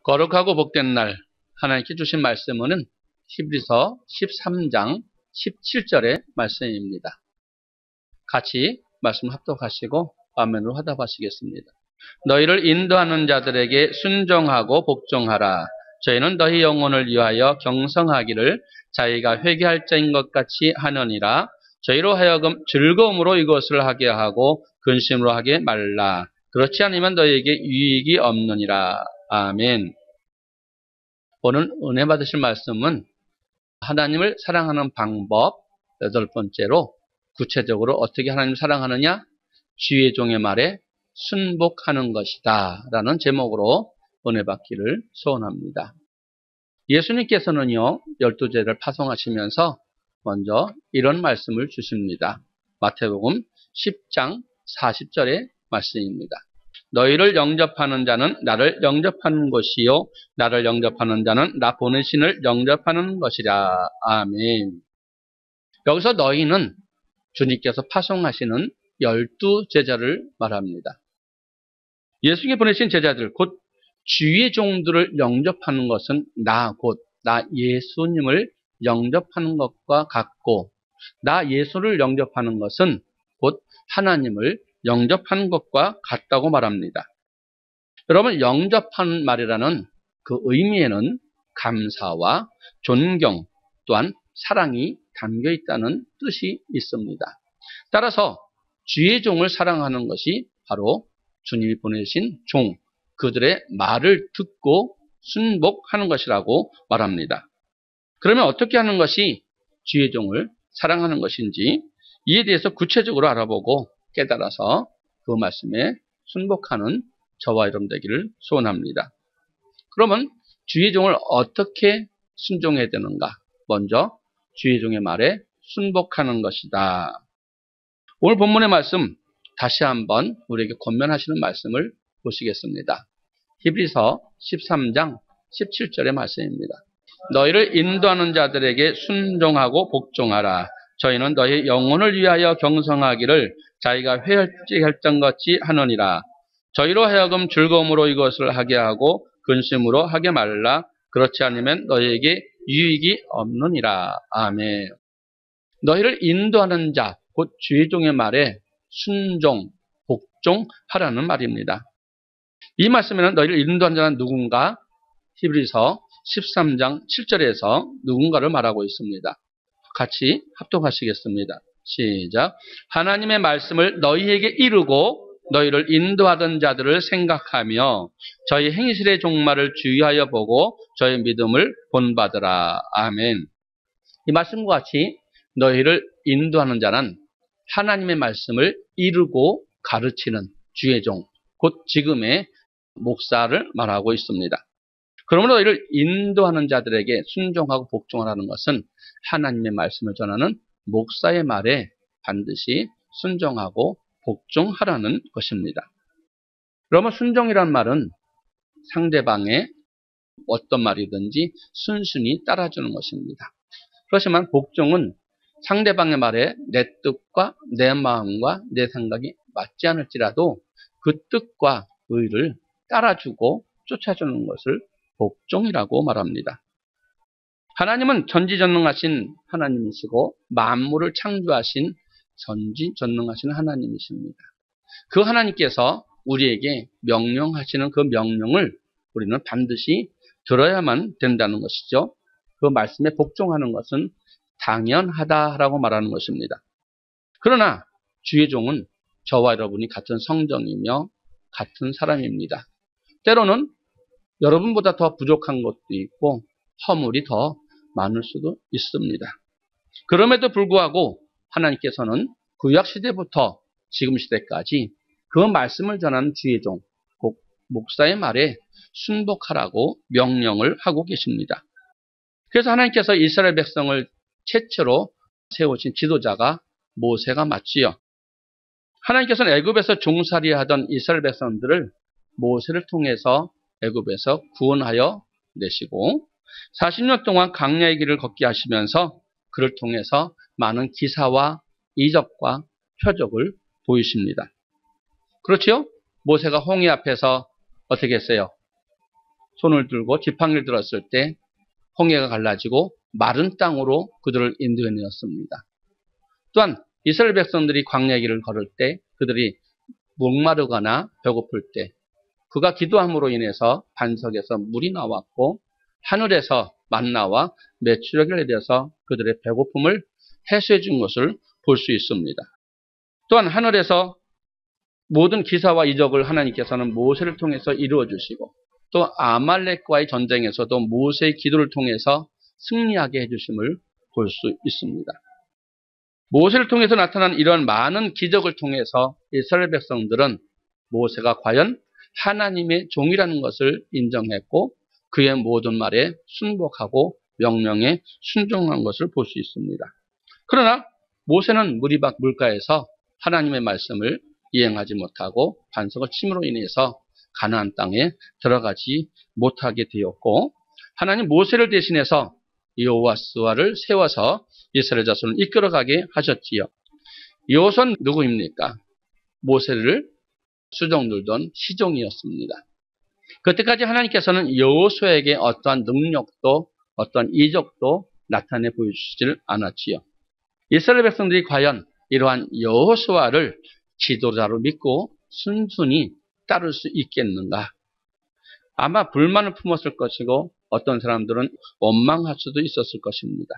거룩하고 복된 날 하나님께 주신 말씀은 히브리서 13장 17절의 말씀입니다. 같이 말씀 합독하시고 아멘으로 화답하시겠습니다. 너희를 인도하는 자들에게 순종하고 복종하라. 저희는 너희 영혼을 위하여 경성하기를 자기가 회개할 자인 것 같이 하느니라. 저희로 하여금 즐거움으로 이것을 하게 하고 근심으로 하게 말라. 그렇지 않으면 너희에게 유익이 없느니라. 아멘. 오늘 은혜 받으실 말씀은 하나님을 사랑하는 방법 8번째로 구체적으로 어떻게 하나님을 사랑하느냐? 주의 종의 말에 순복하는 것이다 라는 제목으로 은혜 받기를 소원합니다. 예수님께서는요 12제를 파송하시면서 먼저 이런 말씀을 주십니다. 마태복음 10장 40절의 말씀입니다. 너희를 영접하는 자는 나를 영접하는 것이요 나를 영접하는 자는 나 보내신을 영접하는 것이라. 아멘. 여기서 너희는 주님께서 파송하시는 12제자를 말합니다. 예수님이 보내신 제자들 곧 주의 종들을 영접하는 것은 나 예수님을 영접하는 것과 같고 나 예수를 영접하는 것은 곧 하나님을 영접하는 것과 같다고 말합니다. 여러분 영접하는 말이라는 그 의미에는 감사와 존경 또한 사랑이 담겨 있다는 뜻이 있습니다. 따라서 주의 종을 사랑하는 것이 바로 주님이 보내신 종, 그들의 말을 듣고 순복하는 것이라고 말합니다. 그러면 어떻게 하는 것이 주의 종을 사랑하는 것인지 이에 대해서 구체적으로 알아보고 깨달아서 그 말씀에 순복하는 저와 여러분 되기를 소원합니다. 그러면 주의 종을 어떻게 순종해야 되는가? 먼저 주의 종의 말에 순복하는 것이다. 오늘 본문의 말씀 다시 한번 우리에게 권면하시는 말씀을 보시겠습니다. 히브리서 13장 17절의 말씀입니다. 너희를 인도하는 자들에게 순종하고 복종하라. 저희는 너희 영혼을 위하여 경성하기를 자기가 회할지 결정같이 하느니라. 저희로 하여금 즐거움으로 이것을 하게 하고 근심으로 하게 말라. 그렇지 않으면 너희에게 유익이 없느니라. 아멘. 너희를 인도하는 자, 곧 주의 종의 말에 순종, 복종하라는 말입니다. 이 말씀에는 너희를 인도하는 자는 누군가? 히브리서 13장 7절에서 누군가를 말하고 있습니다. 같이 합독하시겠습니다. 시작. 하나님의 말씀을 너희에게 이루고 너희를 인도하던 자들을 생각하며 저희 행실의 종말을 주의하여 보고 저희 믿음을 본받으라. 아멘. 이 말씀과 같이 너희를 인도하는 자는 하나님의 말씀을 이루고 가르치는 주의 종, 곧 지금의 목사를 말하고 있습니다. 그러므로 너희를 인도하는 자들에게 순종하고 복종하라는 것은 하나님의 말씀을 전하는 목사의 말에 반드시 순종하고 복종하라는 것입니다. 그러면 순종이란 말은 상대방의 어떤 말이든지 순순히 따라주는 것입니다. 그렇지만 복종은 상대방의 말에 내 뜻과 내 마음과 내 생각이 맞지 않을지라도 그 뜻과 의를 따라주고 쫓아주는 것을 복종이라고 말합니다. 하나님은 전지전능하신 하나님이시고 만물을 창조하신 전지전능하신 하나님이십니다. 그 하나님께서 우리에게 명령하시는 그 명령을 우리는 반드시 들어야만 된다는 것이죠. 그 말씀에 복종하는 것은 당연하다라고 말하는 것입니다. 그러나 주의 종은 저와 여러분이 같은 성정이며 같은 사람입니다. 때로는 여러분보다 더 부족한 것도 있고 허물이 더 많을 수도 있습니다. 그럼에도 불구하고 하나님께서는 구약시대부터 지금 시대까지 그 말씀을 전하는 주의 종, 곧 목사의 말에 순복하라고 명령을 하고 계십니다. 그래서 하나님께서 이스라엘 백성을 최초로 세우신 지도자가 모세가 맞지요. 하나님께서는 애굽에서 종살이하던 이스라엘 백성들을 모세를 통해서 애굽에서 구원하여 내시고 40년 동안 광야의 길을 걷게 하시면서 그를 통해서 많은 기사와 이적과 표적을 보이십니다. 그렇지요? 모세가 홍해 앞에서 어떻게 했어요? 손을 들고 지팡이를 들었을 때 홍해가 갈라지고 마른 땅으로 그들을 인도해 내었습니다. 또한 이스라엘 백성들이 광야 길을 걸을 때 그들이 목마르거나 배고플 때 그가 기도함으로 인해서 반석에서 물이 나왔고 하늘에서 만나와 메추라기를 내려서 그들의 배고픔을 해소해 준 것을 볼 수 있습니다. 또한 하늘에서 모든 기사와 이적을 하나님께서는 모세를 통해서 이루어 주시고 또 아말렉과의 전쟁에서도 모세의 기도를 통해서 승리하게 해주심을 볼 수 있습니다. 모세를 통해서 나타난 이런 많은 기적을 통해서 이스라엘 백성들은 모세가 과연 하나님의 종이라는 것을 인정했고 그의 모든 말에 순복하고 명령에 순종한 것을 볼 수 있습니다. 그러나 모세는 무리박 물가에서 하나님의 말씀을 이행하지 못하고 반석을 침으로 인해서 가나안 땅에 들어가지 못하게 되었고 하나님 모세를 대신해서 여호수아를 세워서 이스라엘 자손을 이끌어가게 하셨지요. 여호수아는 누구입니까? 모세를 수종 들던 시종이었습니다. 그때까지 하나님께서는 여호수아에게 어떠한 능력도 어떠한 이적도 나타내 보여주시질 않았지요. 이스라엘 백성들이 과연 이러한 여호수아를 지도자로 믿고 순순히 따를 수 있겠는가? 아마 불만을 품었을 것이고 어떤 사람들은 원망할 수도 있었을 것입니다.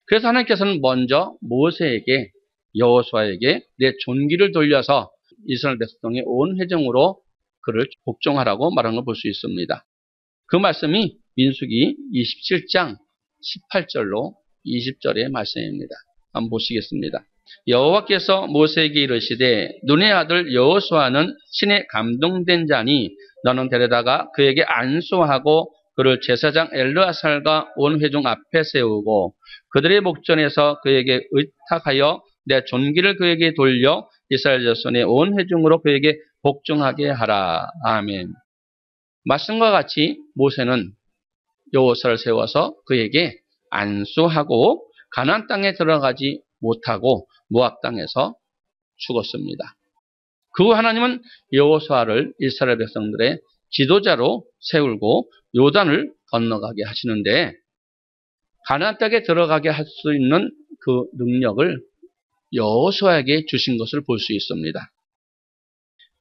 그래서 하나님께서는 먼저 모세에게 여호수아에게 내 존귀를 돌려서 이스라엘 백성의 온 회중으로 그를 복종하라고 말한 걸 볼 수 있습니다. 그 말씀이 민수기 27장 18절로 20절의 말씀입니다. 한번 보시겠습니다. 여호와께서 모세에게 이르시되 눈의 아들 여호수아는 신에 감동된 자니 너는 데려다가 그에게 안수하고 그를 제사장 엘르아살과 온 회중 앞에 세우고 그들의 목전에서 그에게 의탁하여 내 존귀를 그에게 돌려 이스라엘 자손의 온 회중으로 그에게 복종하게 하라. 아멘. 말씀과 같이 모세는 여호수아를 세워서 그에게 안수하고 가나안 땅에 들어가지 못하고 모압 땅에서 죽었습니다. 그 후 하나님은 여호수아를 이스라엘 백성들의 지도자로 세우고 요단을 건너가게 하시는데 가나안 땅에 들어가게 할 수 있는 그 능력을 여호수아에게 주신 것을 볼 수 있습니다.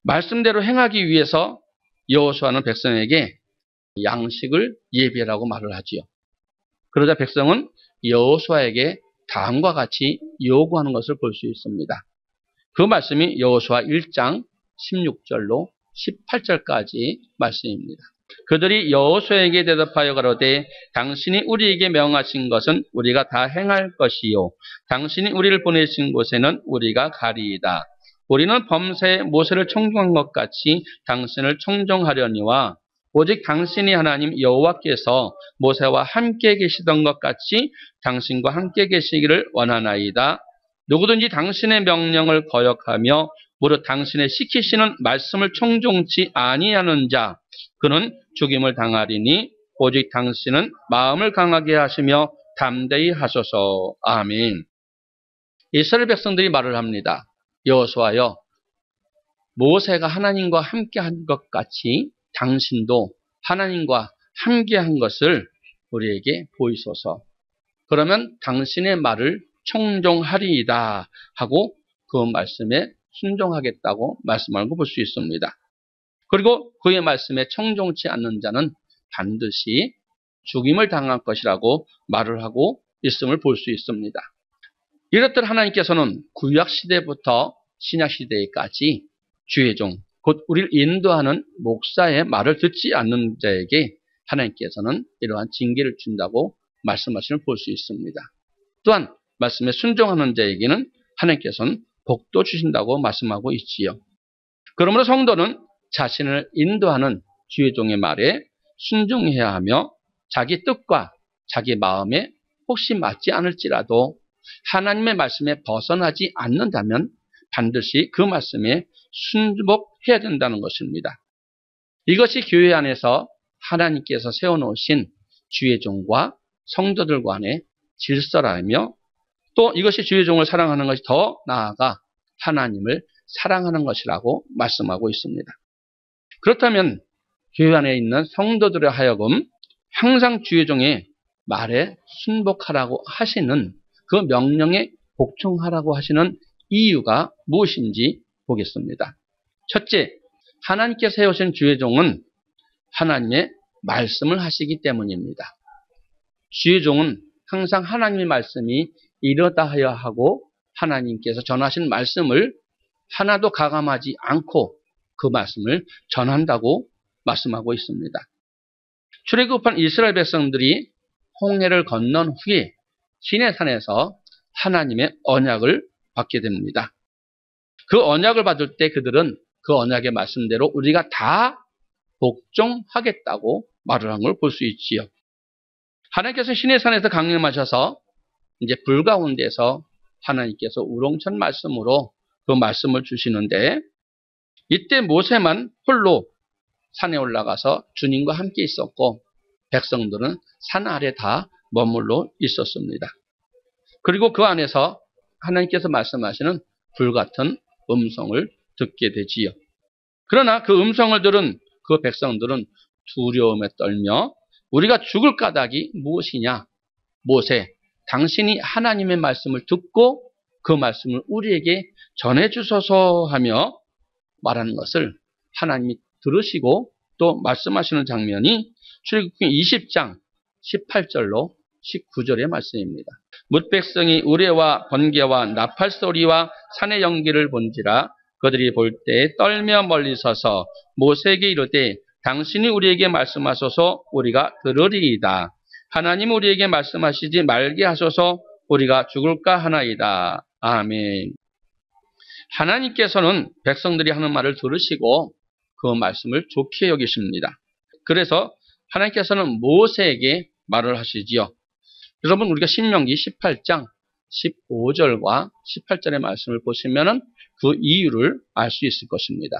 말씀대로 행하기 위해서 여호수아는 백성에게 양식을 예비하라고 말을 하지요. 그러자 백성은 여호수아에게 다음과 같이 요구하는 것을 볼 수 있습니다. 그 말씀이 여호수아 1장 16절로 18절까지 말씀입니다. 그들이 여호수아에게 대답하여 가로되 당신이 우리에게 명하신 것은 우리가 다 행할 것이요 당신이 우리를 보내신 곳에는 우리가 가리이다. 우리는 범사에 모세를 청종한 것 같이 당신을 청종하려니와 오직 당신이 하나님 여호와께서 모세와 함께 계시던 것 같이 당신과 함께 계시기를 원하나이다. 누구든지 당신의 명령을 거역하며 무릇 당신의 시키시는 말씀을 청종치 아니하는 자 그는 죽임을 당하리니 오직 당신은 마음을 강하게 하시며 담대히 하소서. 아멘. 이스라엘 백성들이 말을 합니다. 여호수아여, 모세가 하나님과 함께한 것 같이 당신도 하나님과 함께한 것을 우리에게 보이소서. 그러면 당신의 말을 청종하리이다 하고 그 말씀에 순종하겠다고 말씀하는 걸 볼 수 있습니다. 그리고 그의 말씀에 청종치 않는 자는 반드시 죽임을 당할 것이라고 말을 하고 있음을 볼 수 있습니다. 이렇듯 하나님께서는 구약시대부터 신약시대까지 주의 종, 곧 우리를 인도하는 목사의 말을 듣지 않는 자에게 하나님께서는 이러한 징계를 준다고 말씀하시는 볼 수 있습니다. 또한 말씀에 순종하는 자에게는 하나님께서는 복도 주신다고 말씀하고 있지요. 그러므로 성도는 자신을 인도하는 주의 종의 말에 순종해야 하며 자기 뜻과 자기 마음에 혹시 맞지 않을지라도 하나님의 말씀에 벗어나지 않는다면 반드시 그 말씀에 순복해야 된다는 것입니다. 이것이 교회 안에서 하나님께서 세워놓으신 주의 종과 성도들 간의 질서라며 또 이것이 주의 종을 사랑하는 것이 더 나아가 하나님을 사랑하는 것이라고 말씀하고 있습니다. 그렇다면 교회 안에 있는 성도들에 하여금 항상 주의 종의 말에 순복하라고 하시는 그 명령에 복종하라고 하시는 이유가 무엇인지 보겠습니다. 첫째, 하나님께서 세우신 주의 종은 하나님의 말씀을 하시기 때문입니다. 주의 종은 항상 하나님의 말씀이 이러다 하여 하고 하나님께서 전하신 말씀을 하나도 가감하지 않고 그 말씀을 전한다고 말씀하고 있습니다. 출애굽한 이스라엘 백성들이 홍해를 건넌 후에 시내산에서 하나님의 언약을 받게 됩니다. 그 언약을 받을 때 그들은 그 언약의 말씀대로 우리가 다 복종하겠다고 말을 한 걸 볼 수 있지요. 하나님께서 시내산에서 강림하셔서 이제 불 가운데서 하나님께서 우렁찬 말씀으로 그 말씀을 주시는데 이때 모세만 홀로 산에 올라가서 주님과 함께 있었고 백성들은 산 아래 다 머물러 있었습니다. 그리고 그 안에서 하나님께서 말씀하시는 불같은 음성을 듣게 되지요. 그러나 그 음성을 들은 그 백성들은 두려움에 떨며 우리가 죽을 까닭이 무엇이냐? 모세, 당신이 하나님의 말씀을 듣고 그 말씀을 우리에게 전해주소서 하며 말하는 것을 하나님이 들으시고 또 말씀하시는 장면이 출애굽기 20장 18절로 19절의 말씀입니다. 뭇백성이 우레와 번개와 나팔 소리와 산의 연기를 본지라 그들이 볼 때 떨며 멀리 서서 모세에게 이르되 당신이 우리에게 말씀하소서 우리가 들으리이다. 하나님 우리에게 말씀하시지 말게 하소서 우리가 죽을까 하나이다. 아멘. 하나님께서는 백성들이 하는 말을 들으시고 그 말씀을 좋게 여기십니다. 그래서 하나님께서는 모세에게 말을 하시지요. 여러분 우리가 신명기 18장 15절과 18절의 말씀을 보시면 그 이유를 알 수 있을 것입니다.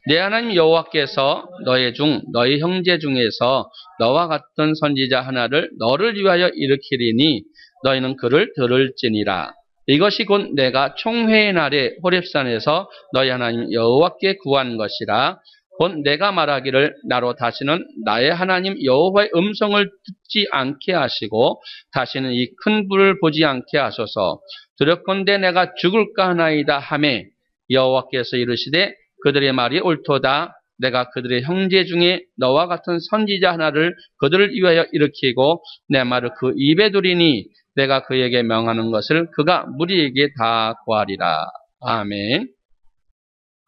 내 하나님 여호와께서 너희 형제 중에서 너와 같은 선지자 하나를 너를 위하여 일으키리니 너희는 그를 들을지니라. 이것이 곧 내가 총회의 날에 호렙산에서 너희 하나님 여호와께 구한 것이라. 곧 내가 말하기를 나로 다시는 나의 하나님 여호와의 음성을 듣지 않게 하시고 다시는 이 큰 불을 보지 않게 하소서. 두렵건대 내가 죽을까 하나이다 하매 여호와께서 이르시되 그들의 말이 옳도다. 내가 그들의 형제 중에 너와 같은 선지자 하나를 그들을 위하여 일으키고 내 말을 그 입에 두리니 내가 그에게 명하는 것을 그가 무리에게 다 고하리라. 아멘.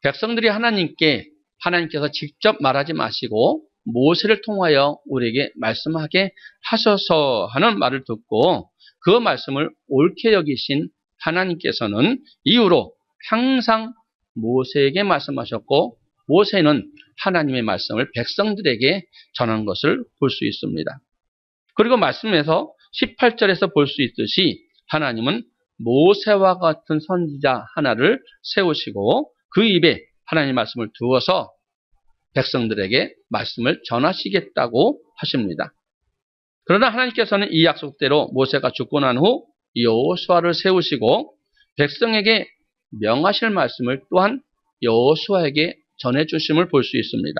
백성들이 하나님께서 직접 말하지 마시고 모세를 통하여 우리에게 말씀하게 하셔서 하는 말을 듣고 그 말씀을 옳게 여기신 하나님께서는 이후로 항상 모세에게 말씀하셨고 모세는 하나님의 말씀을 백성들에게 전한 것을 볼 수 있습니다. 그리고 말씀에서 18절에서 볼 수 있듯이 하나님은 모세와 같은 선지자 하나를 세우시고 그 입에 하나님의 말씀을 두어서 백성들에게 말씀을 전하시겠다고 하십니다. 그러나 하나님께서는 이 약속대로 모세가 죽고 난 후 여호수아를 세우시고 백성에게 명하실 말씀을 또한 여호수아에게 전해주심을 볼 수 있습니다.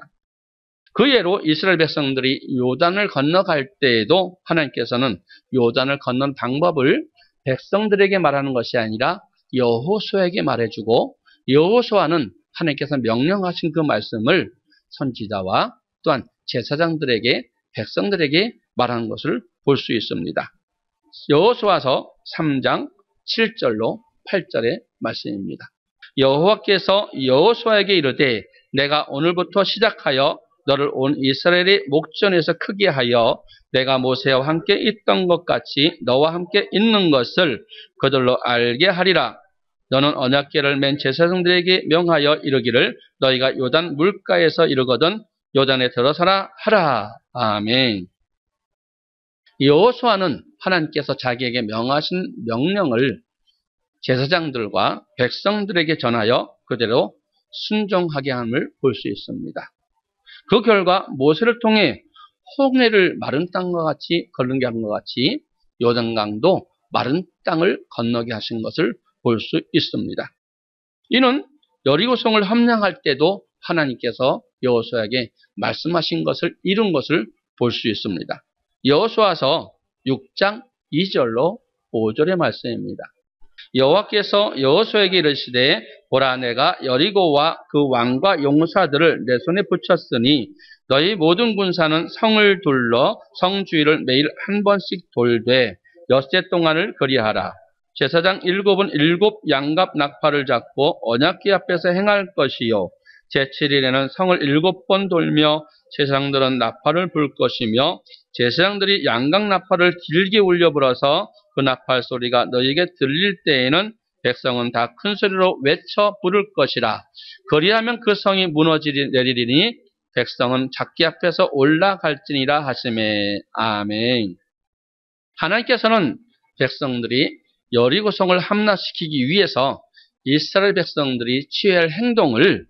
그 예로 이스라엘 백성들이 요단을 건너갈 때에도 하나님께서는 요단을 건넌 방법을 백성들에게 말하는 것이 아니라 여호수아에게 말해주고 여호수아는 하나님께서 명령하신 그 말씀을 선지자와 또한 제사장들에게 백성들에게 말하는 것을 볼 수 있습니다. 여호수아서 3장 7절로 8절의 말씀입니다. 여호와께서 여호수아에게 이르되 내가 오늘부터 시작하여 너를 온 이스라엘의 목전에서 크게 하여 내가 모세와 함께 있던 것 같이 너와 함께 있는 것을 그들로 알게 하리라. 너는 언약궤를 맨 제사장들에게 명하여 이르기를 너희가 요단 물가에서 이르거든 요단에 들어서라 하라. 아멘. 여호수아는 하나님께서 자기에게 명하신 명령을 제사장들과 백성들에게 전하여 그대로 순종하게 함을 볼 수 있습니다. 그 결과 모세를 통해 홍해를 마른 땅과 같이 건너게 하는 것 같이 요단강도 마른 땅을 건너게 하신 것을 볼 수 있습니다. 이는 여리고성을 함량할 때도 하나님께서 여호수아에게 말씀하신 것을 이룬 것을 볼 수 있습니다. 여호수아서 6장 2절로 5절의 말씀입니다. 여호와께서 여호수아에게 이르시되 보라 내가 여리고와 그 왕과 용사들을 내 손에 붙였으니 너희 모든 군사는 성을 둘러 성 주위를 매일 한 번씩 돌되 엿새 동안을 그리하라. 제사장 7은 7 양갑 나팔을 잡고 언약궤 앞에서 행할 것이요 제7일에는 성을 7번 돌며 제사장들은 나팔을 불 것이며 제사장들이 양각 나팔을 길게 울려 불어서 그 나팔 소리가 너희에게 들릴 때에는 백성은 다 큰 소리로 외쳐 부를 것이라. 그리하면 그 성이 무너지리니 백성은 잡기 앞에서 올라갈지니라 하시매. 아멘. 하나님께서는 백성들이 여리고성을 함락시키기 위해서 이스라엘 백성들이 취해야 할 행동을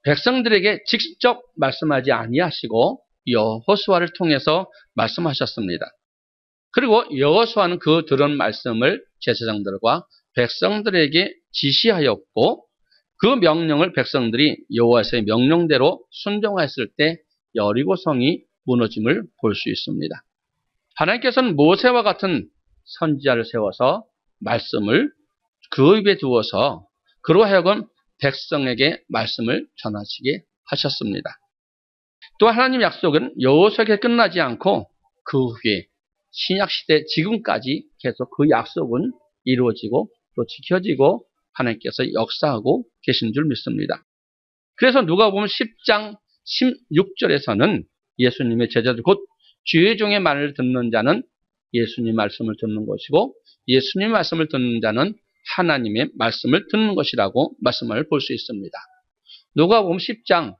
백성들에게 직접 말씀하지 아니하시고 여호수아를 통해서 말씀하셨습니다. 그리고 여호수아는 그 들은 말씀을 제사장들과 백성들에게 지시하였고 그 명령을 백성들이 여호와의 명령대로 순종했을 때 여리고성이 무너짐을 볼 수 있습니다. 하나님께서는 모세와 같은 선지자를 세워서 말씀을 그 입에 두어서 그로 하여금 백성에게 말씀을 전하시게 하셨습니다. 또 하나님 약속은 여호수아에게 끝나지 않고 그 후에 신약시대 지금까지 계속 그 약속은 이루어지고 또 지켜지고 하나님께서 역사하고 계신 줄 믿습니다. 그래서 누가복음 10장 16절에서는 예수님의 제자들 곧 주의 종의 말을 듣는 자는 예수님 말씀을 듣는 것이고 예수님 말씀을 듣는 자는 하나님의 말씀을 듣는 것이라고 말씀을 볼 수 있습니다. 누가복음 10장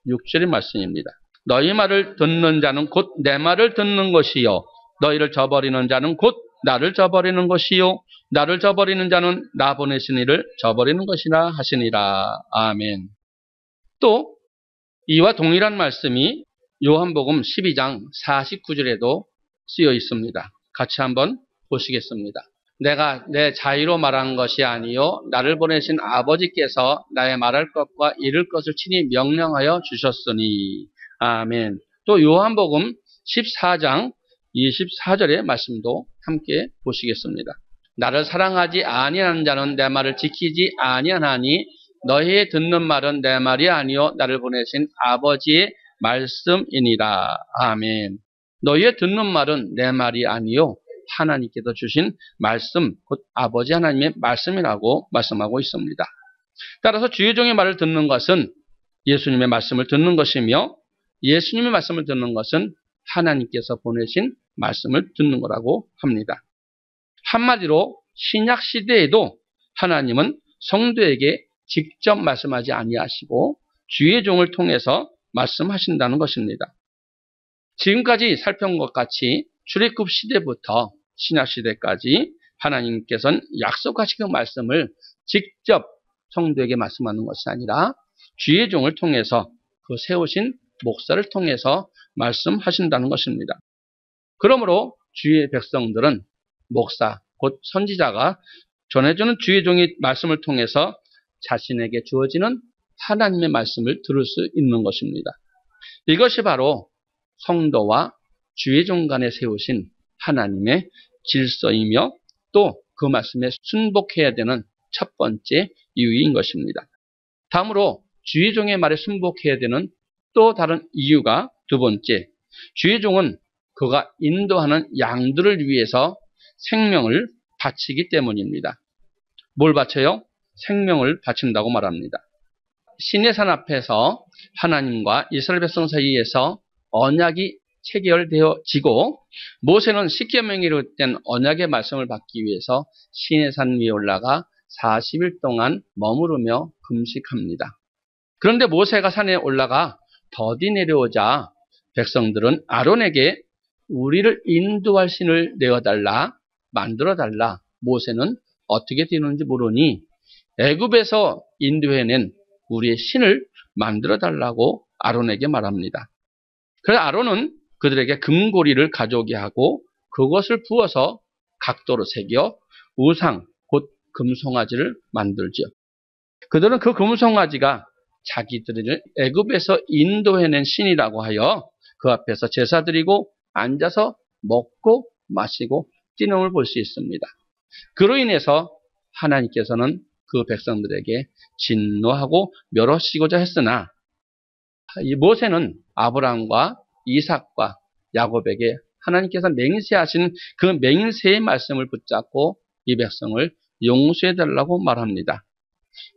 16절의 말씀입니다. 너희 말을 듣는 자는 곧 내 말을 듣는 것이요 너희를 저버리는 자는 곧 나를 저버리는 것이요 나를 저버리는 자는 나 보내신 이를 저버리는 것이라 하시니라. 아멘. 또 이와 동일한 말씀이 요한복음 12장 49절에도 쓰여 있습니다. 같이 한번 보시겠습니다. 내가 내 자의로 말한 것이 아니요 나를 보내신 아버지께서 나의 말할 것과 이룰 것을 친히 명령하여 주셨으니. 아멘. 또 요한복음 14장 24절의 말씀도 함께 보시겠습니다. 나를 사랑하지 아니하는 자는 내 말을 지키지 아니하나니 너희의 듣는 말은 내 말이 아니요 나를 보내신 아버지의 말씀이니라. 아멘. 너희의 듣는 말은 내 말이 아니요 하나님께서 주신 말씀, 곧 아버지 하나님의 말씀이라고 말씀하고 있습니다. 따라서 주의 종의 말을 듣는 것은 예수님의 말씀을 듣는 것이며 예수님의 말씀을 듣는 것은 하나님께서 보내신 말씀을 듣는 거라고 합니다. 한마디로 신약 시대에도 하나님은 성도에게 직접 말씀하지 아니하시고 주의 종을 통해서 말씀하신다는 것입니다. 지금까지 살펴본 것 같이 출애굽 시대부터 신약 시대까지 하나님께서는 약속하신 그 말씀을 직접 성도에게 말씀하는 것이 아니라 주의 종을 통해서 그 세우신 목사를 통해서 말씀하신다는 것입니다. 그러므로 주의 백성들은 목사, 곧 선지자가 전해주는 주의 종의 말씀을 통해서 자신에게 주어지는 하나님의 말씀을 들을 수 있는 것입니다. 이것이 바로 성도와 주의 종 간에 세우신 하나님의 질서이며 또 그 말씀에 순복해야 되는 첫 번째 이유인 것입니다. 다음으로 주의 종의 말에 순복해야 되는 또 다른 이유가 두 번째, 주의 종은 그가 인도하는 양들을 위해서 생명을 바치기 때문입니다. 뭘 바쳐요? 생명을 바친다고 말합니다. 시내산 앞에서 하나님과 이스라엘 백성 사이에서 언약이 체결되어지고 모세는 십계명으로 된 언약의 말씀을 받기 위해서 시내산 위에 올라가 40일 동안 머무르며 금식합니다. 그런데 모세가 산에 올라가 더디 내려오자 백성들은 아론에게 우리를 인도할 신을 내어달라, 만들어달라. 모세는 어떻게 되는지 모르니 애굽에서 인도해낸 우리의 신을 만들어달라고 아론에게 말합니다. 그래서 아론은 그들에게 금고리를 가져오게 하고 그것을 부어서 각도로 새겨 우상, 곧 금송아지를 만들죠. 그들은 그 금송아지가 자기들을 애굽에서 인도해낸 신이라고 하여 그 앞에서 제사 드리고 앉아서 먹고 마시고 뛰는 볼 수 있습니다. 그로 인해서 하나님께서는 그 백성들에게 진노하고 멸하시고자 했으나 이 모세는 아브라함과 이삭과 야곱에게 하나님께서 맹세하신 그 맹세의 말씀을 붙잡고 이 백성을 용서해달라고 말합니다.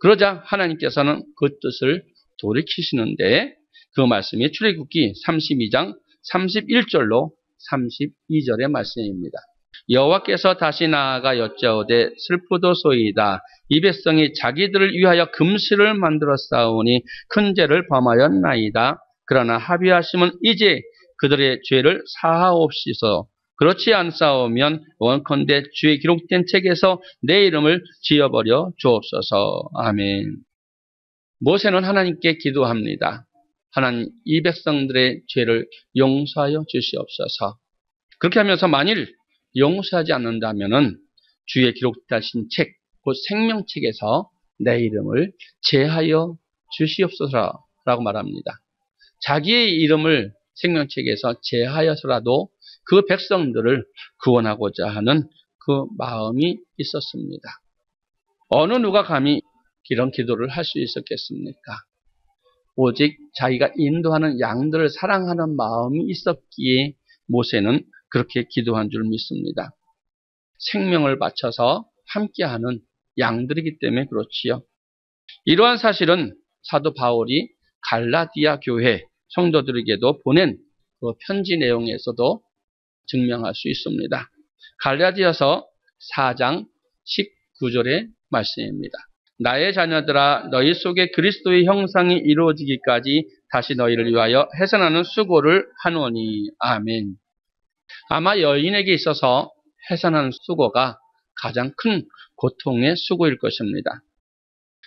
그러자 하나님께서는 그 뜻을 돌이키시는데 그 말씀이 출애굽기 32장 31절로 32절의 말씀입니다. 여호와께서 다시 나아가 여짜오되 슬프도소이다. 이 백성이 자기들을 위하여 금실을 만들어 싸우니 큰 죄를 범하였나이다. 그러나 합의하심은 이제 그들의 죄를 사하옵시서. 그렇지 않사오면 원컨대 주의 기록된 책에서 내 이름을 지어버려 주옵소서. 아멘. 모세는 하나님께 기도합니다. 하나님, 이 백성들의 죄를 용서하여 주시옵소서. 그렇게 하면서 만일 용서하지 않는다면은 주의 기록되신 책, 곧 생명책에서 내 이름을 제하여 주시옵소서라고 말합니다. 자기의 이름을 생명책에서 제하여서라도 그 백성들을 구원하고자 하는 그 마음이 있었습니다. 어느 누가 감히 이런 기도를 할 수 있었겠습니까? 오직 자기가 인도하는 양들을 사랑하는 마음이 있었기에 모세는 그렇게 기도한 줄 믿습니다. 생명을 바쳐서 함께하는 양들이기 때문에 그렇지요. 이러한 사실은 사도 바울이 갈라디아 교회 성도들에게도 보낸 그 편지 내용에서도 증명할 수 있습니다. 갈라디아서 4장 19절의 말씀입니다. 나의 자녀들아 너희 속에 그리스도의 형상이 이루어지기까지 다시 너희를 위하여 해산하는 수고를 하노니. 아멘. 아마 여인에게 있어서 해산하는 수고가 가장 큰 고통의 수고일 것입니다.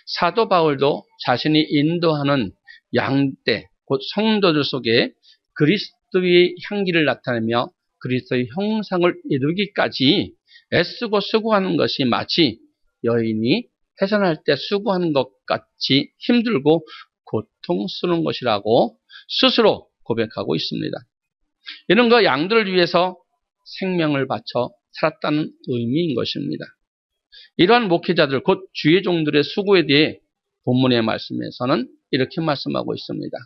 사도 바울도 자신이 인도하는 양떼, 곧 성도들 속에 그리스도의 향기를 나타내며 그리스도의 형상을 이루기까지 애쓰고 수고하는 것이 마치 여인이 해산할 때 수고하는 것 같이 힘들고 고통스러운 것이라고 스스로 고백하고 있습니다. 이런 거 양들을 위해서 생명을 바쳐 살았다는 의미인 것입니다. 이러한 목회자들, 곧 주의 종들의 수고에 대해 본문의 말씀에서는 이렇게 말씀하고 있습니다.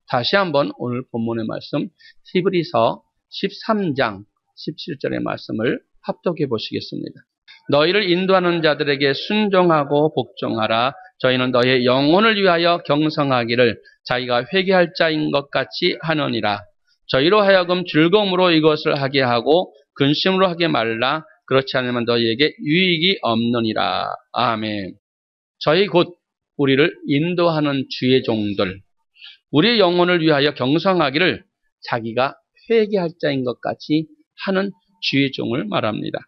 다시 한번 오늘 본문의 말씀 히브리서 13장 17절의 말씀을 합독해 보시겠습니다. 너희를 인도하는 자들에게 순종하고 복종하라. 저희는 너희의 영혼을 위하여 경성하기를 자기가 회개할 자인 것 같이 하느니라. 저희로 하여금 즐거움으로 이것을 하게 하고 근심으로 하게 말라. 그렇지 않으면 너희에게 유익이 없느니라. 아멘. 저희 곧 우리를 인도하는 주의 종들, 우리의 영혼을 위하여 경성하기를 자기가 회개할 자인 것 같이 하는 주의 종을 말합니다.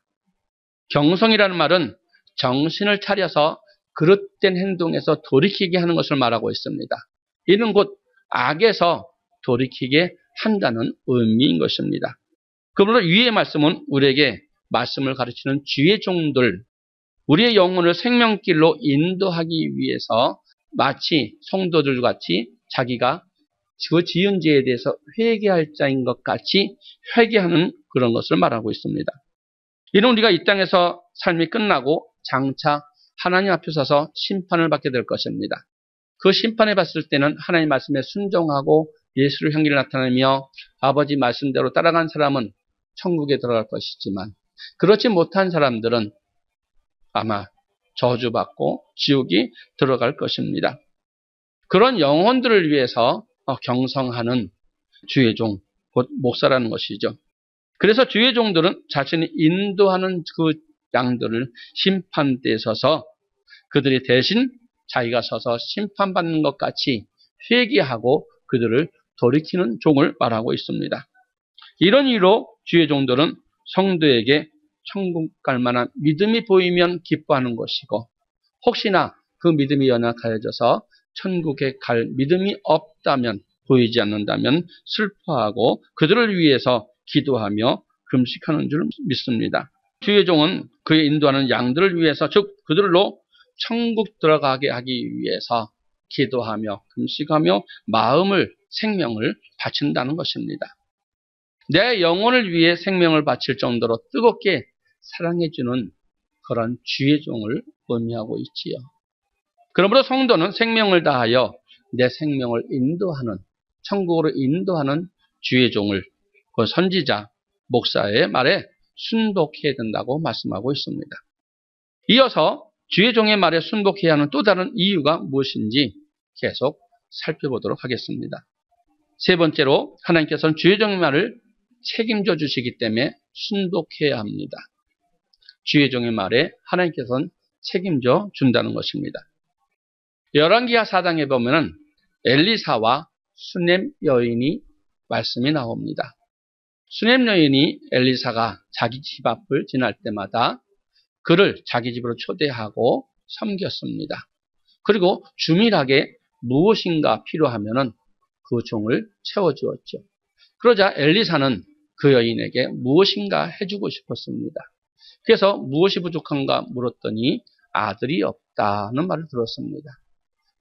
경성이라는 말은 정신을 차려서 그릇된 행동에서 돌이키게 하는 것을 말하고 있습니다. 이는 곧 악에서 돌이키게 한다는 의미인 것입니다. 그러므로 위의 말씀은 우리에게 말씀을 가르치는 주의 종들, 우리의 영혼을 생명길로 인도하기 위해서 마치 성도들 같이 자기가 그 지은 죄에 대해서 회개할 자인 것 같이 회개하는 그런 것을 말하고 있습니다. 이는 우리가 이 땅에서 삶이 끝나고 장차 하나님 앞에 서서 심판을 받게 될 것입니다. 그 심판을 받을 때는 하나님 말씀에 순종하고 예수를 향기를 나타내며 아버지 말씀대로 따라간 사람은 천국에 들어갈 것이지만 그렇지 못한 사람들은 아마 저주받고 지옥이 들어갈 것입니다. 그런 영혼들을 위해서 경성하는 주의 종, 곧 목사라는 것이죠. 그래서 주의 종들은 자신이 인도하는 그 양들을 심판대에 서서 그들이 대신 자기가 서서 심판받는 것 같이 회개하고 그들을 돌이키는 종을 말하고 있습니다. 이런 이유로 주의 종들은 성도에게 천국 갈 만한 믿음이 보이면 기뻐하는 것이고 혹시나 그 믿음이 연약하여져서 천국에 갈 믿음이 없다면 보이지 않는다면 슬퍼하고 그들을 위해서 기도하며 금식하는 줄 믿습니다. 주의 종은 그의 인도하는 양들을 위해서 즉 그들로 천국 들어가게 하기 위해서 기도하며 금식하며 마음을 생명을 바친다는 것입니다. 내 영혼을 위해 생명을 바칠 정도로 뜨겁게 사랑해주는 그런 주의 종을 의미하고 있지요. 그러므로 성도는 생명을 다하여 내 생명을 인도하는, 천국으로 인도하는 주의 종을 그 선지자, 목사의 말에 순복해야 된다고 말씀하고 있습니다. 이어서 주의 종의 말에 순복해야 하는 또 다른 이유가 무엇인지 계속 살펴보도록 하겠습니다. 세 번째로 하나님께서는 주의 종의 말을 책임져 주시기 때문에 순복해야 합니다. 주의 종의 말에 하나님께서는 책임져 준다는 것입니다. 열왕기하 4장에 보면은 엘리사와 수넴 여인이 말씀이 나옵니다. 수넴 여인이 엘리사가 자기 집 앞을 지날 때마다 그를 자기 집으로 초대하고 섬겼습니다. 그리고 주밀하게 무엇인가 필요하면은 그 종을 채워주었죠. 그러자 엘리사는 그 여인에게 무엇인가 해주고 싶었습니다. 그래서 무엇이 부족한가 물었더니 아들이 없다는 말을 들었습니다.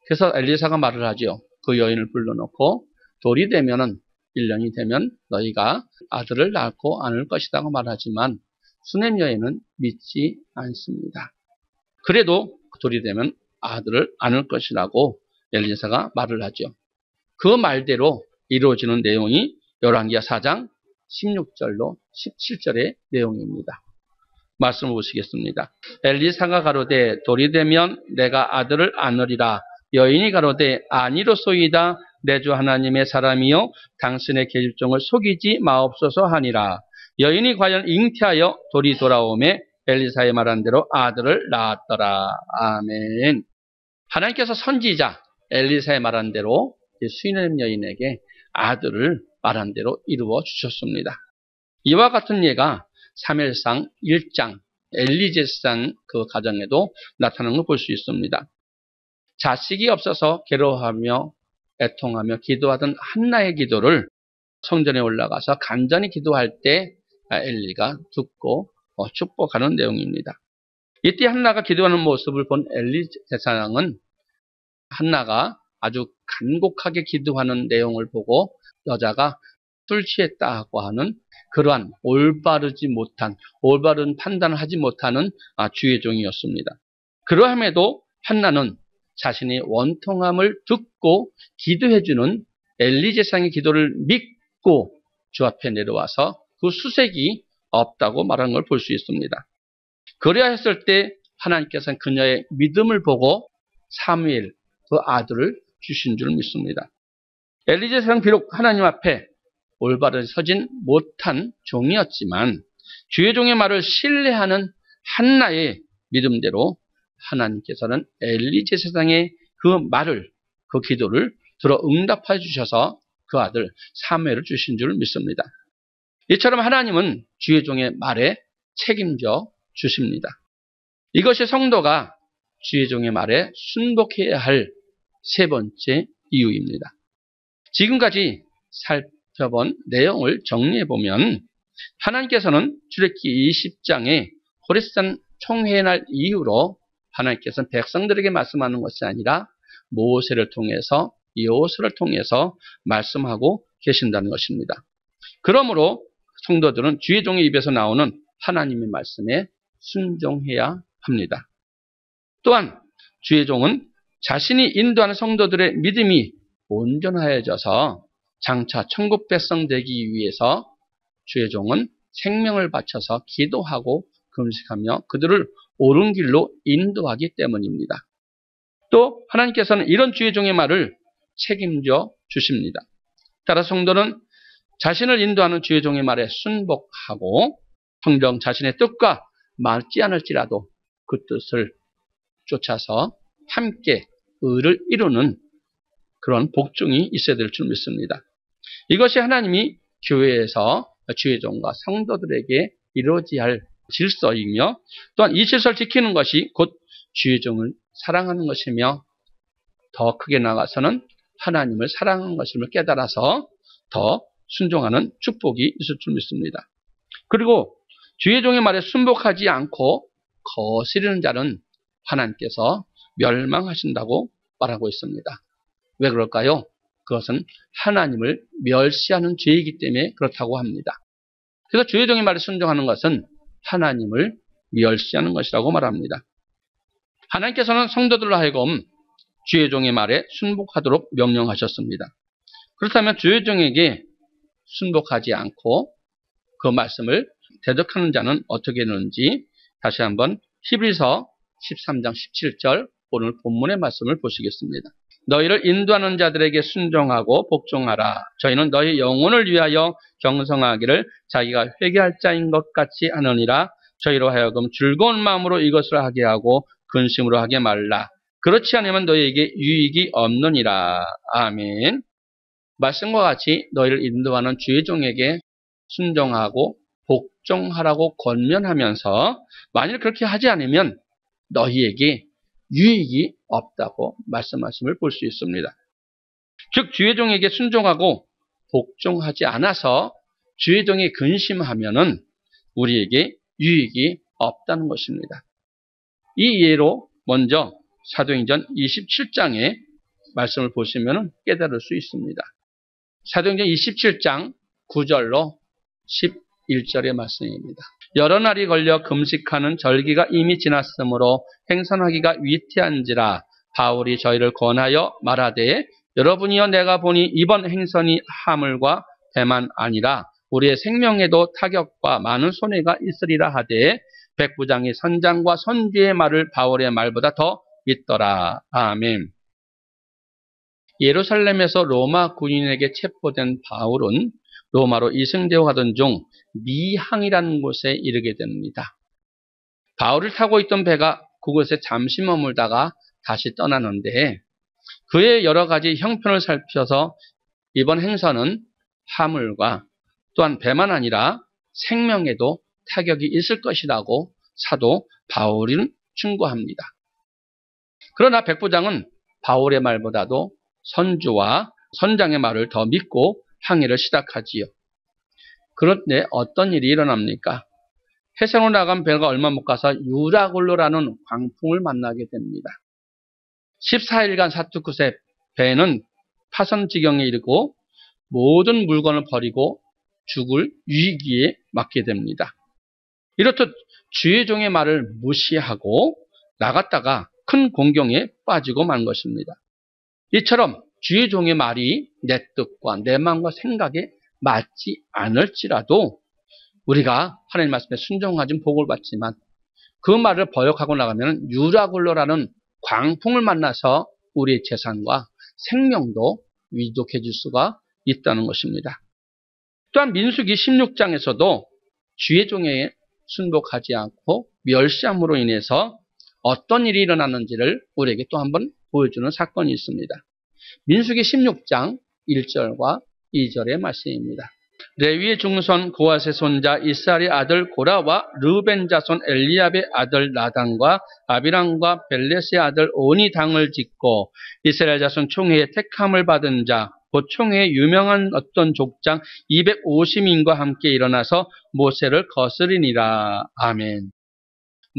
그래서 엘리사가 말을 하죠. 그 여인을 불러놓고 돌이 되면은 1년이 되면 너희가 아들을 낳고 안을 것이라고 말하지만 수넴 여인은 믿지 않습니다. 그래도 돌이 되면 아들을 안을 것이라고 엘리사가 말을 하죠. 그 말대로 이루어지는 내용이 열왕기하 4장 16절로 17절의 내용입니다. 말씀을 보시겠습니다. 엘리사가 가로되 돌이 되면 내가 아들을 안으리라. 여인이 가로되 아니로소이다. 내 주 하나님의 사람이요 당신의 계집종을 속이지 마옵소서 하니라. 여인이 과연 잉태하여 돌이 돌아오매 엘리사의 말한 대로 아들을 낳았더라. 아멘. 하나님께서 선지자 엘리사의 말한 대로 수넴 여인에게 아들을 말한 대로 이루어 주셨습니다. 이와 같은 예가 사무엘상 1장 엘리제상 그 가정에도 나타나는 걸 볼 수 있습니다. 자식이 없어서 괴로워하며 애통하며 기도하던 한나의 기도를 성전에 올라가서 간절히 기도할 때 엘리가 듣고 축복하는 내용입니다. 이때 한나가 기도하는 모습을 본 엘리제사장은 한나가 아주 간곡하게 기도하는 내용을 보고 여자가 술 취했다고 하는 그러한 올바른 판단을 하지 못하는 주의 종이었습니다. 그러함에도 한나는 자신이 원통함을 듣고 기도해주는 엘리제사장의 기도를 믿고 주 앞에 내려와서 그 수색이 없다고 말하는 걸 볼 수 있습니다. 그래야 했을 때 하나님께서는 그녀의 믿음을 보고 사무엘 그 아들을 주신 줄 믿습니다. 엘리제사장은 비록 하나님 앞에 올바르게 서진 못한 종이었지만 주의 종의 말을 신뢰하는 한나의 믿음대로 하나님께서는 엘리제사장의 그 말을, 그 기도를 들어 응답해 주셔서 그 아들 사무엘을 주신 줄 믿습니다. 이처럼 하나님은 주의 종의 말에 책임져 주십니다. 이것이 성도가 주의 종의 말에 순복해야 할 세 번째 이유입니다. 지금까지 살펴본 내용을 정리해보면 하나님께서는 출애굽기 20장에 호레산 총회의 날 이후로 하나님께서는 백성들에게 말씀하는 것이 아니라 모세를 통해서 여호수아를 통해서 말씀하고 계신다는 것입니다. 그러므로 성도들은 주의 종의 입에서 나오는 하나님의 말씀에 순종해야 합니다. 또한 주의 종은 자신이 인도하는 성도들의 믿음이 온전하여져서 장차 천국 백성 되기 위해서 주의 종은 생명을 바쳐서 기도하고 금식하며 그들을 옳은 길로 인도하기 때문입니다. 또 하나님께서는 이런 주의 종의 말을 책임져 주십니다. 따라 성도는 자신을 인도하는 주의 종의 말에 순복하고 성령 자신의 뜻과 맞지 않을지라도 그 뜻을 쫓아서 함께 의를 이루는 그런 복종이 있어야 될 줄 믿습니다. 이것이 하나님이 교회에서 주의 종과 성도들에게 이루어져야 할 질서이며 또한 이 질서를 지키는 것이 곧 주의 종을 사랑하는 것이며 더 크게 나가서는 하나님을 사랑하는 것임을 깨달아서 더 순종하는 축복이 있을 줄 믿습니다. 그리고 주의 종의 말에 순복하지 않고 거스르는 자는 하나님께서 멸망하신다고 말하고 있습니다. 왜 그럴까요? 그것은 하나님을 멸시하는 죄이기 때문에 그렇다고 합니다. 그래서 주의 종의 말에 순종하는 것은 하나님을 멸시하는 것이라고 말합니다. 하나님께서는 성도들로 하여금 주의 종의 말에 순복하도록 명령하셨습니다. 그렇다면 주의 종에게 순복하지 않고 그 말씀을 대적하는 자는 어떻게 되는지 다시 한번 히브리서 13장 17절 오늘 본문의 말씀을 보시겠습니다. 너희를 인도하는 자들에게 순종하고 복종하라. 저희는 너희 영혼을 위하여 경성하기를 자기가 회개할 자인 것 같이 하느니라. 저희로 하여금 즐거운 마음으로 이것을 하게 하고 근심으로 하게 말라. 그렇지 않으면 너희에게 유익이 없느니라. 아멘. 말씀과 같이 너희를 인도하는 주의 종에게 순종하고 복종하라고 권면하면서 만일 그렇게 하지 않으면 너희에게 유익이 없다고 말씀하심을 볼 수 있습니다. 즉 주의 종에게 순종하고 복종하지 않아서 주의 종에 근심하면은 우리에게 유익이 없다는 것입니다. 이 예로 먼저 사도행전 27장의 말씀을 보시면 깨달을 수 있습니다. 사도행전 27장 9절로 11절의 말씀입니다. 여러 날이 걸려 금식하는 절기가 이미 지났으므로 행선하기가 위태한지라 바울이 저희를 권하여 말하되 여러분이여 내가 보니 이번 행선이 하물과 배만 아니라 우리의 생명에도 타격과 많은 손해가 있으리라 하되 백부장이 선장과 선주의 말을 바울의 말보다 더 믿더라. 아멘. 예루살렘에서 로마 군인에게 체포된 바울은 로마로 이승되어 가던 중 미항이라는 곳에 이르게 됩니다. 바울을 타고 있던 배가 그곳에 잠시 머물다가 다시 떠나는데 그의 여러 가지 형편을 살펴서 이번 행선은 하물과 또한 배만 아니라 생명에도 타격이 있을 것이라고 사도 바울은 충고합니다. 그러나 백부장은 바울의 말보다도 선주와 선장의 말을 더 믿고 항해를 시작하지요. 그런데 어떤 일이 일어납니까? 해상으로 나간 배가 얼마 못 가서 유라굴로라는 광풍을 만나게 됩니다. 14일간 사투 끝에 배는 파선 지경에 이르고 모든 물건을 버리고 죽을 위기에 맞게 됩니다. 이렇듯 주의 종의 말을 무시하고 나갔다가 큰 공경에 빠지고 만 것입니다. 이처럼 주의 종의 말이 내 뜻과 내 마음과 생각에 맞지 않을지라도 우리가 하나님 말씀에 순종하진 복을 받지만 그 말을 버역하고 나가면 유라굴로라는 광풍을 만나서 우리의 재산과 생명도 위독해질 수가 있다는 것입니다. 또한 민수기 16장에서도 주의 종에 순복하지 않고 멸시함으로 인해서 어떤 일이 일어났는지를 우리에게 또 한번 보여주는 사건이 있습니다. 민수기 16장 1절과 2절의 말씀입니다. 레위의 중손 고앗의 손자 이스라엘의 아들 고라와 르벤 자손 엘리압의 아들 나단과 아비람과 벨렛의 아들 온이 당을 짓고 이스라엘 자손 총회의 택함을 받은 자 곧 총회의 유명한 어떤 족장 250인과 함께 일어나서 모세를 거스리니라. 아멘.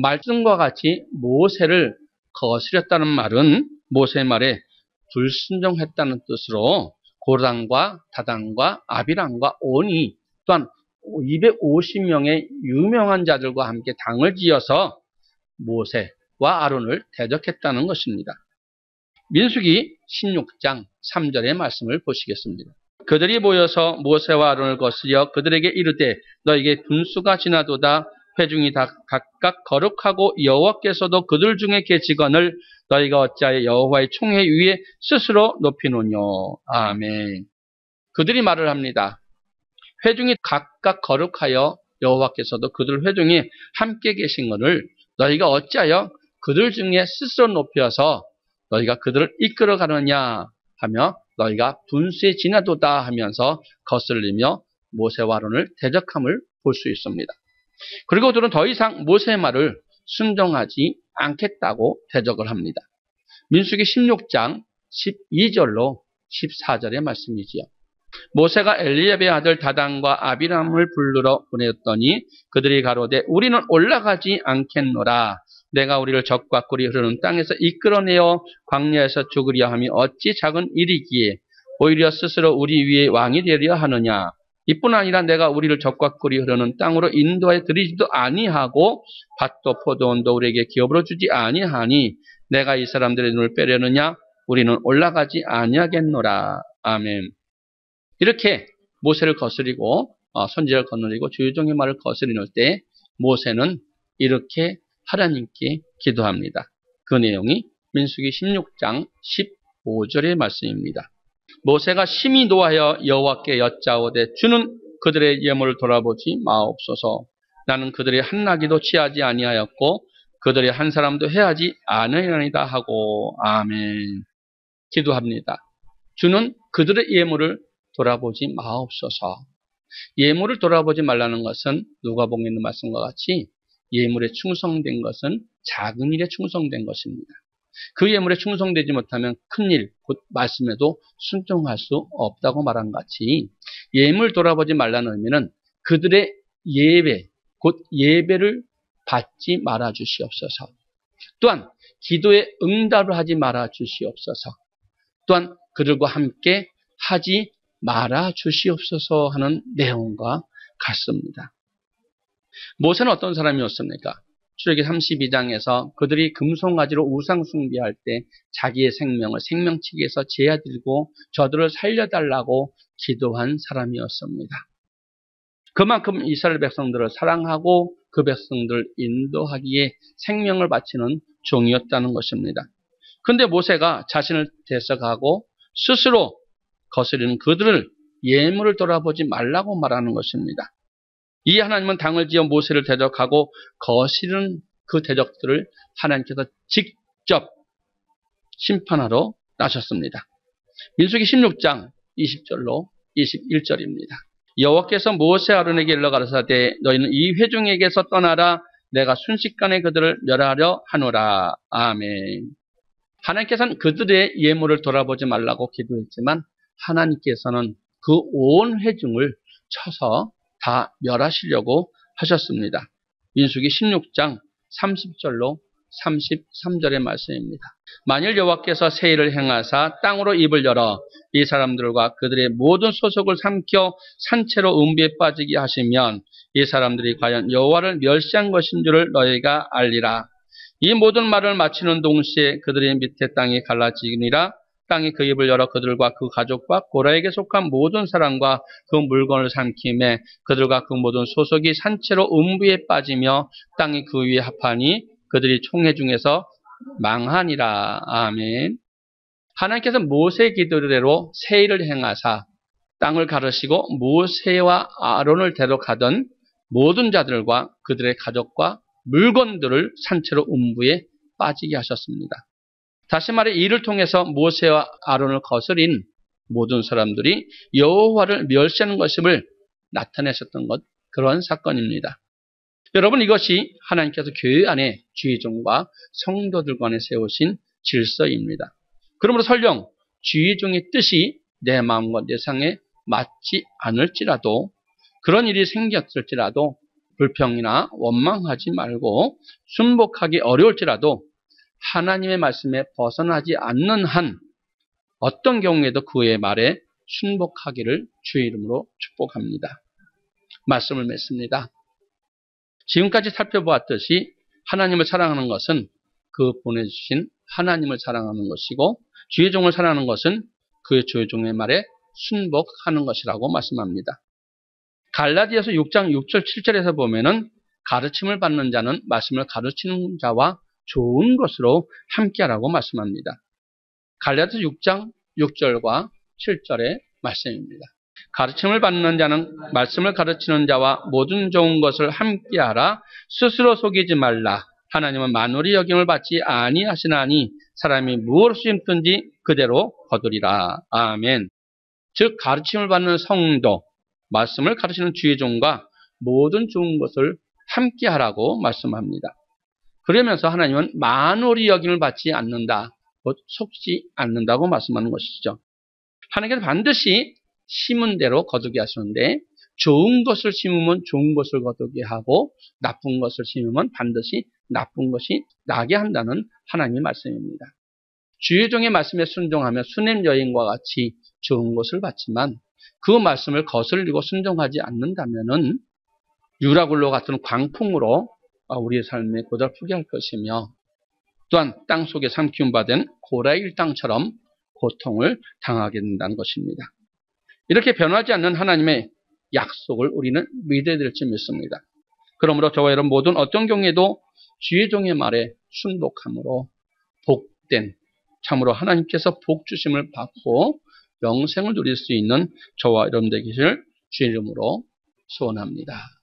말씀과 같이 모세를 거스렸다는 말은 모세의 말에 불순종했다는 뜻으로 고랑과 다단과 아비람과 온이 또한 250명의 유명한 자들과 함께 당을 지어서 모세와 아론을 대적했다는 것입니다. 민수기 16장 3절의 말씀을 보시겠습니다. 그들이 모여서 모세와 아론을 거스려 그들에게 이르되 너에게 분수가 지나도다. 회중이 다 각각 거룩하고 여호와께서도 그들 중에 계시거늘 너희가 어찌하여 여호와의 총회 위에 스스로 높이노뇨. 아멘. 그들이 말을 합니다. 회중이 각각 거룩하여 여호와께서도 그들 회중이 함께 계신 것을 너희가 어찌하여 그들 중에 스스로 높여서 너희가 그들을 이끌어 가느냐 하며 너희가 분수에 지나도다 하면서 거슬리며 모세와 아론을 대적함을 볼 수 있습니다. 그리고 그들은 더 이상 모세의 말을 순종하지 않겠다고 대적을 합니다. 민수기 16장 12절로 14절의 말씀이지요. 모세가 엘리압의 아들 다단과 아비람을 부르러 보냈더니 그들이 가로되 우리는 올라가지 않겠노라. 내가 우리를 적과 꿀이 흐르는 땅에서 이끌어내어 광야에서 죽으려 함이 어찌 작은 일이기에 오히려 스스로 우리 위에 왕이 되려 하느냐. 이뿐 아니라 내가 우리를 적과 꿀이 흐르는 땅으로 인도하여 들이지도 아니하고 밭도 포도원도 우리에게 기업으로 주지 아니하니 내가 이 사람들의 눈을 빼려느냐. 우리는 올라가지 아니하겠노라. 아멘. 이렇게 모세를 거스리고 선지자를 거느리고 주의종의 말을 거스리는 때 모세는 이렇게 하나님께 기도합니다. 그 내용이 민수기 16장 15절의 말씀입니다. 모세가 심히 노하여 여호와께 여짜오되 주는 그들의 예물을 돌아보지 마옵소서. 나는 그들의 한 나귀도 취하지 아니하였고 그들의 한 사람도 해하지 아니하리이다 하고 아멘. 기도합니다. 주는 그들의 예물을 돌아보지 마옵소서. 예물을 돌아보지 말라는 것은 누가복음에 있는 말씀과 같이 예물에 충성된 것은 작은 일에 충성된 것입니다. 그 예물에 충성되지 못하면 큰일, 곧 말씀에도 순종할 수 없다고 말한 같이 예물 돌아보지 말라는 의미는 그들의 예배, 곧 예배를 받지 말아 주시옵소서. 또한 기도에 응답을 하지 말아 주시옵소서. 또한 그들과 함께 하지 말아 주시옵소서 하는 내용과 같습니다. 모세는 어떤 사람이었습니까? 출애굽기 32장에서 그들이 금송아지로 우상 숭배할 때 자기의 생명을 생명치기에서 제어들고 저들을 살려달라고 기도한 사람이었습니다. 그만큼 이스라엘 백성들을 사랑하고 그 백성들을 인도하기에 생명을 바치는 종이었다는 것입니다. 그런데 모세가 자신을 대적하고 스스로 거스리는 그들을 예물을 돌아보지 말라고 말하는 것입니다. 이 하나님은 당을 지어 모세를 대적하고 거스르는 그 대적들을 하나님께서 직접 심판하러 나섰습니다. 민수기 16장 20절로 21절입니다. 여호와께서 모세 아론에게 일러 가라사대 너희는 이 회중에게서 떠나라 내가 순식간에 그들을 멸하려 하노라. 아멘. 하나님께서는 그들의 예물을 돌아보지 말라고 기도했지만 하나님께서는 그 온 회중을 쳐서 다 멸하시려고 하셨습니다. 민수기 16장 30절로 33절의 말씀입니다. 만일 여호와께서 세일을 행하사 땅으로 입을 열어 이 사람들과 그들의 모든 소속을 삼켜 산채로 음부에 빠지게 하시면 이 사람들이 과연 여호와를 멸시한 것인 줄을 너희가 알리라. 이 모든 말을 마치는 동시에 그들의 밑에 땅이 갈라지니라. 땅이 그 입을 열어 그들과 그 가족과 고라에게 속한 모든 사람과 그 물건을 삼키매 그들과 그 모든 소속이 산채로 음부에 빠지며 땅이 그 위에 합하니 그들이 총회 중에서 망하니라. 아멘. 하나님께서 모세의 기도대로 세일을 행하사 땅을 가르시고 모세와 아론을 데려가던 모든 자들과 그들의 가족과 물건들을 산채로 음부에 빠지게 하셨습니다. 다시 말해 이를 통해서 모세와 아론을 거스린 모든 사람들이 여호와를 멸시하는 것임을 나타내셨던 것, 그런 사건입니다. 여러분, 이것이 하나님께서 교회 안에 주의종과 성도들 간에 세우신 질서입니다. 그러므로 설령 주의종의 뜻이 내 마음과 내 상에 맞지 않을지라도 그런 일이 생겼을지라도 불평이나 원망하지 말고 순복하기 어려울지라도 하나님의 말씀에 벗어나지 않는 한 어떤 경우에도 그의 말에 순복하기를 주의 이름으로 축복합니다. 말씀을 맺습니다. 지금까지 살펴보았듯이 하나님을 사랑하는 것은 그 보내주신 하나님을 사랑하는 것이고 주의 종을 사랑하는 것은 그 주의 종의 말에 순복하는 것이라고 말씀합니다. 갈라디아서 6장 6절 7절에서 보면은 가르침을 받는 자는 말씀을 가르치는 자와 좋은 것으로 함께하라고 말씀합니다. 갈라디아서 6장 6절과 7절의 말씀입니다. 가르침을 받는 자는 말씀을 가르치는 자와 모든 좋은 것을 함께하라. 스스로 속이지 말라. 하나님은 만월이 여김을 받지 아니하시나니 사람이 무엇을 심든지 그대로 거두리라. 아멘. 즉 가르침을 받는 성도, 말씀을 가르치는 주의 종과 모든 좋은 것을 함께하라고 말씀합니다. 그러면서 하나님은 만월이 여김을 받지 않는다, 곧 속지 않는다고 말씀하는 것이죠. 하나님께서 반드시 심은 대로 거두게 하시는데 좋은 것을 심으면 좋은 것을 거두게 하고 나쁜 것을 심으면 반드시 나쁜 것이 나게 한다는 하나님의 말씀입니다. 주의 종의 말씀에 순종하며 수냄 여인과 같이 좋은 것을 받지만 그 말씀을 거슬리고 순종하지 않는다면은 유라굴로 같은 광풍으로 우리의 삶에 고달프게 할 것이며 또한 땅 속에 삼키움 받은 고라일 땅처럼 고통을 당하게 된다는 것입니다. 이렇게 변하지 않는 하나님의 약속을 우리는 믿어야 될지 믿습니다. 그러므로 저와 여러분 모든 어떤 경우에도 주의 종의 말에 순복함으로 복된 참으로 하나님께서 복 주심을 받고 영생을 누릴 수 있는 저와 여러분 되기를 주의 이름으로 소원합니다.